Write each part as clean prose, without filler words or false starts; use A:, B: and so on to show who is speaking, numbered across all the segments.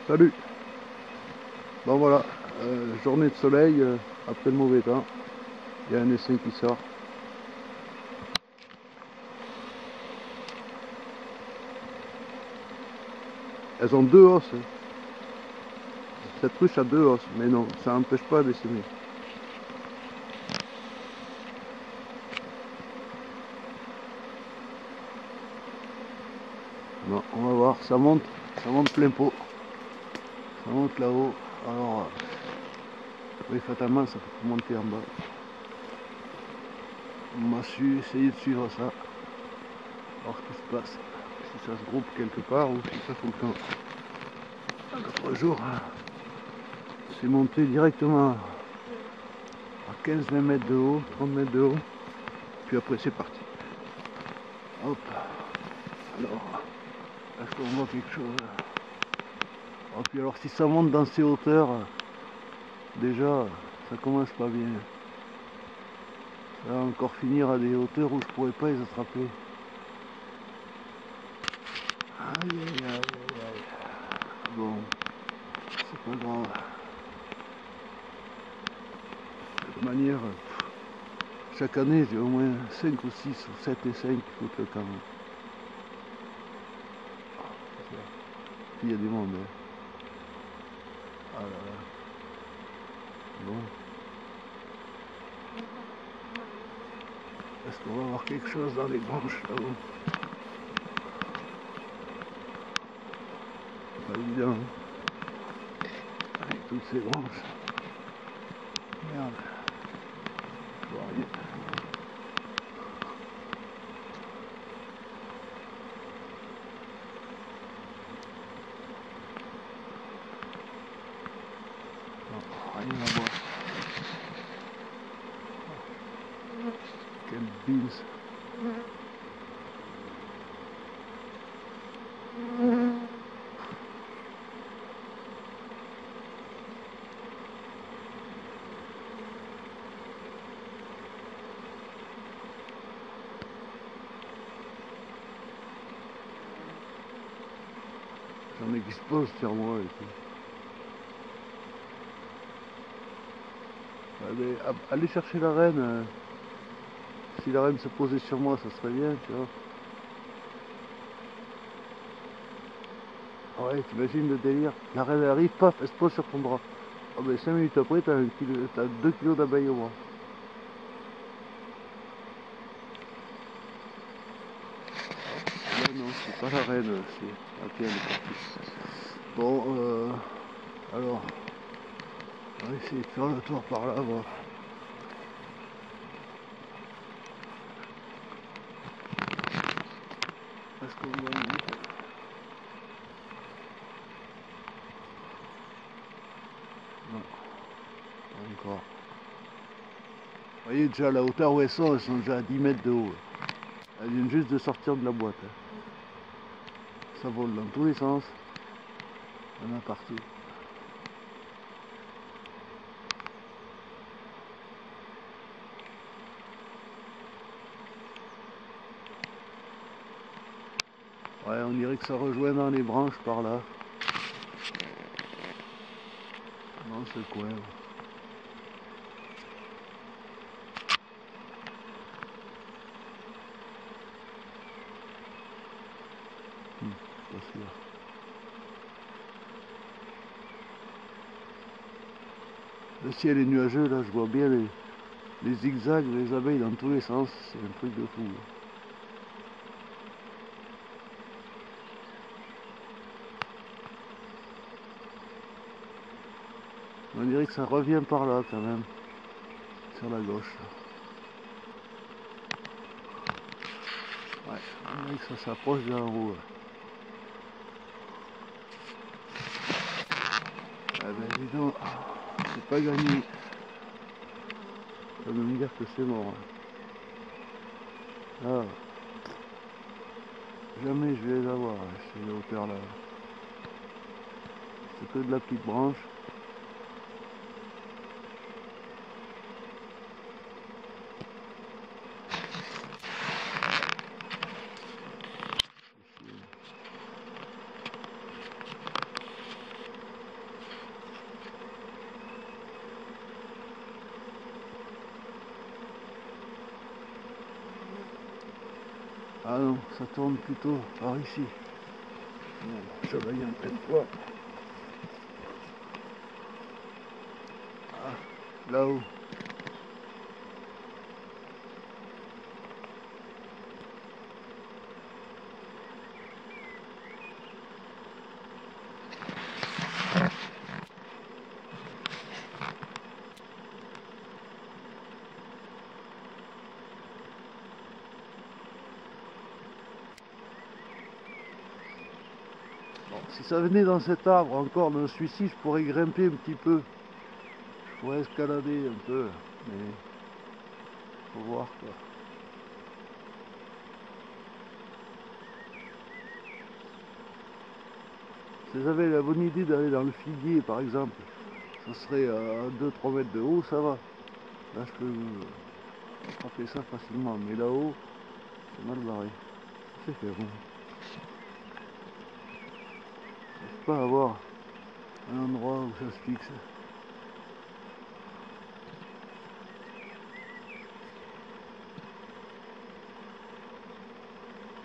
A: Salut. Bon voilà, journée de soleil après le mauvais temps. Il y a un essaim qui sort. Elles ont deux hausses. Cette ruche a deux hausses, mais non, ça n'empêche pas d'essaimer. Bon, on va voir, ça monte plein pot. Ça monte là-haut. Alors, oui, fatalement, ça peut monter en bas. On va essayer de suivre ça. Voir ce qui se passe. Si ça se groupe quelque part ou si ça fonctionne. L'autre jour, c'est monté directement à 15-20 mètres de haut, 30 mètres de haut. Puis après, c'est parti. Hop. Alors, est-ce qu'on voit quelque chose? Oh, puis alors, si ça monte dans ces hauteurs, déjà, ça commence pas bien. Ça va encore finir à des hauteurs où je pourrais pas les attraper. Aïe, aïe, aïe, aïe, aïe. Bon, c'est pas grave. De toute manière, chaque année, j'ai au moins 5 ou 6 ou 7 essais qui foutent le camp. Puis il y a du monde. Hein. Ah là là. Bon. Est-ce qu'on va voir quelque chose dans les branches là-haut? Pas évident. Hein. Avec toutes ces branches. Merde. Je vois rien. Non, rien à voir. Quelle bise. J'en ai qui se posent sur moi et tout. Allez, allez chercher la reine. Si la reine se posait sur moi, ça serait bien, tu vois. Ouais, t'imagines le délire. La reine arrive, paf, elle se pose sur ton bras. Ah ben 5 minutes après, t'as 2 kilos d'abeilles au bras. Ouais, non, c'est pas la reine, c'est... Ok, elle est partie. Bon, alors, on va essayer de faire le tour par là, voir. Est-ce qu'on voit une... Non, pas encore. Vous voyez déjà la hauteur où elles sont déjà à 10 mètres de haut. Elles viennent juste de sortir de la boîte. Ça vole dans tous les sens. Il y en a partout. Ouais, on dirait que ça rejoint dans les branches par là. Dans ce coin. Pas sûr. Le ciel est nuageux, là, je vois bien les zigzags, les abeilles dans tous les sens. C'est un truc de fou. On dirait que ça revient par là quand même, sur la gauche. Ouais, on dirait que ça s'approche d'en haut. Ah ben dis donc, c'est pas gagné. Ça veut me dire que c'est mort. Ah, jamais je vais les avoir, ces hauteurs là. C'est que de la petite branche. Ah non, ça tourne plutôt par ici. Bon, je vais en pleine poire. Ah, là-haut. Bon, si ça venait dans cet arbre, encore dans celui-ci, je pourrais grimper un petit peu. Je pourrais escalader un peu, mais faut voir quoi. Si j'avais la bonne idée d'aller dans le figuier par exemple, ça serait à 2-3 mètres de haut, ça va. Là je peux frapper ça facilement, mais là-haut, c'est mal barré. C'est fait bon. Je n'arrive pas à avoir un endroit où ça se fixe.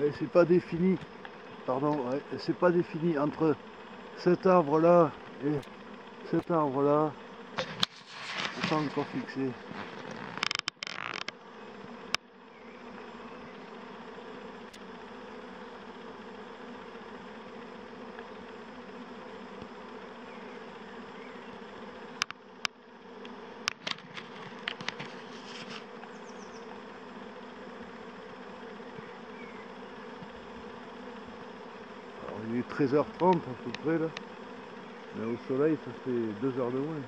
A: Et c'est pas défini, pardon, ouais, c'est pas défini entre cet arbre là et cet arbre là, c'est pas encore fixé. Alors il est 13h30 à peu près là, mais au soleil ça fait 2 heures de moins.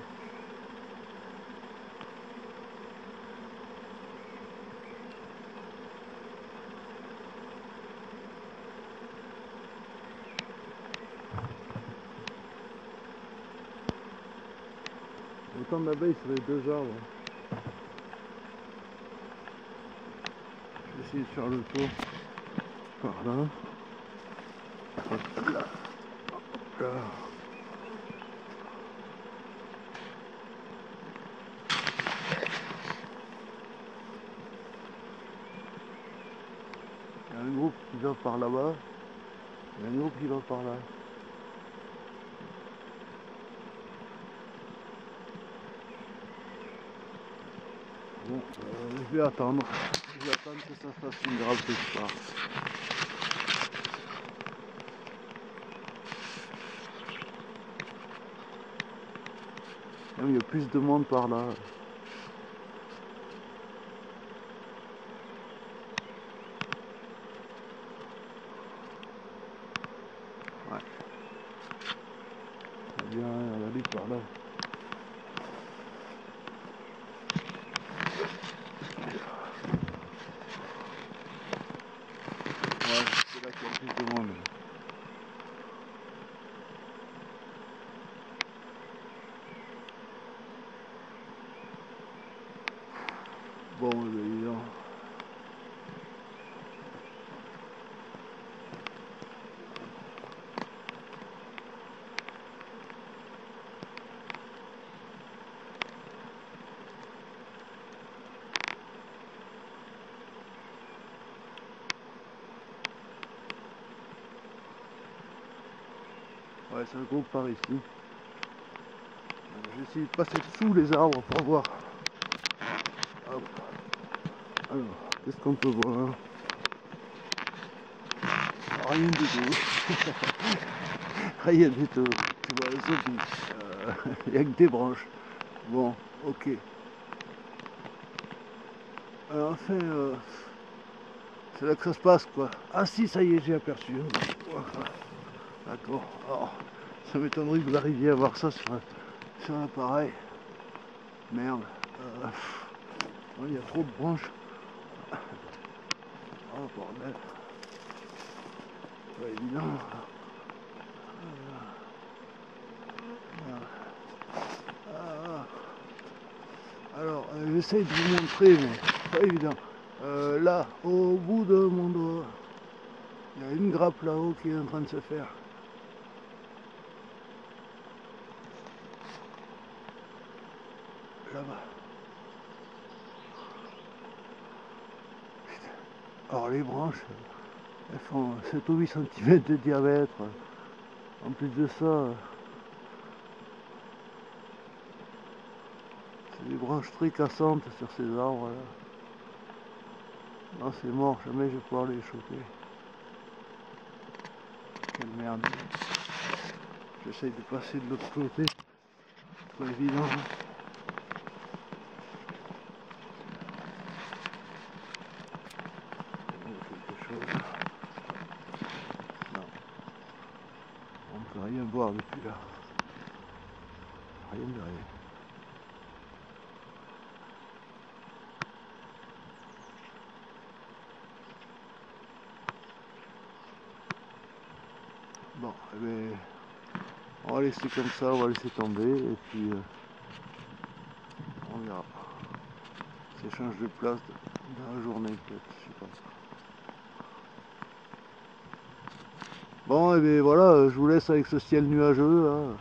A: Autant d'abeilles sur les 2 arbres. Je vais essayer de faire le tour par là. Hop là. Hop là. Il y a un groupe qui va par là-bas. Il y a un groupe qui va par là. Bon, je vais attendre. Je vais attendre que ça fasse une grave quelque part. Il y a plus de monde par là. Ouais. Il y a bien aller par là. Ouais, c'est là qu'il y a plus de monde. Bon, évidemment. Ouais, ça groupe par ici. Je vais essayer de passer sous les arbres pour voir. Hop. Alors, qu'est-ce qu'on peut voir? Rien du tout. Rien du tout. Tu vois, le sol, il n'y a que des branches. Bon, ok. Alors, enfin, c'est là que ça se passe, quoi. Ah si, ça y est, j'ai aperçu. Voilà. D'accord. Alors, ça m'étonnerait que vous arriviez à voir ça sur un appareil. Merde. Il y a trop de branches. Oh, bordel. Pas évident. Alors, j'essaye de vous montrer, mais c'est pas évident. Là, au bout de mon doigt, il y a une grappe là-haut qui est en train de se faire. Là-bas. Alors les branches, Elles font 7 ou 8 cm de diamètre. En plus de ça, c'est des branches très cassantes sur ces arbres là. Non, c'est mort, jamais je vais pouvoir les choper. Quelle merde. J'essaye de passer de l'autre côté. C'est pas évident. Quelque chose. Non. On ne peut rien voir depuis là. Rien de rien. Bon, eh bien, on va laisser comme ça, on va laisser tomber et puis on verra. Ça change de place dans la journée peut-être, je sais pas. Bon, et bien voilà, je vous laisse avec ce ciel nuageux là.